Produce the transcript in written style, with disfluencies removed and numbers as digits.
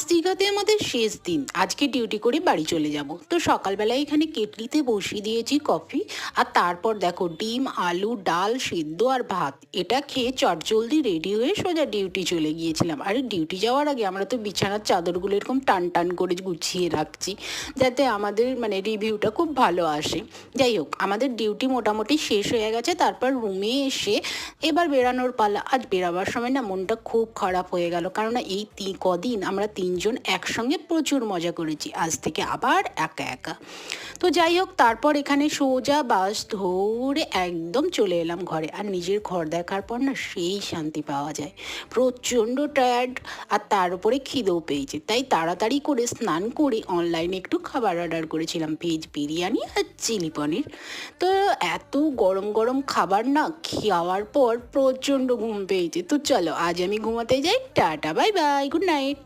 দীঘাতে আমাদের শেষ দিন। আজকে ডিউটি করে বাড়ি চলে যাব। তো সকালবেলায় এখানে কেটলিতে বসিয়ে দিয়েছি কফি। আর তারপর দেখো ডিম, আলু, ডাল সিদ্ধ আর ভাত, এটা খেয়ে চটজলদি রেডি হয়ে সোজা ডিউটি চলে গিয়েছিলাম। আর ডিউটি যাওয়ার আগে আমরা তো বিছানার চাদরগুলো এরকম টান টান করে গুছিয়ে রাখছি, যাতে আমাদের রিভিউটা খুব ভালো আসে। যাই হোক, আমাদের ডিউটি মোটামুটি শেষ হয়ে গেছে। তারপর রুমে এসে এবার বেরানোর পালা। আজ বেরাবার সময় না মনটা খুব খারাপ হয়ে গেল, কারণ এই কদিন আমরা তিনজন একসঙ্গে প্রচুর মজা করেছি, আজ থেকে আবার একা একা। তো যাই হোক, তারপর এখানে সোজা বাস ধরে একদম চলে এলাম ঘরে। আর নিজের ঘর দেখার পর না সেই শান্তি পাওয়া যায়। প্রচণ্ড টায়ার্ড, আর তার উপরে খিদেও পেয়েছে, তাই তাড়াতাড়ি করে স্নান করে অনলাইনে একটু খাবার অর্ডার করেছিলাম, ভেজ বিরিয়ানি আর চিলি পনির। তো এত গরম গরম খাবার না খাওয়ার পর প্রচণ্ড ঘুম পেয়েছে। তো চলো আজ আমি ঘুমাতে যাই। Tata, bye bye, good night.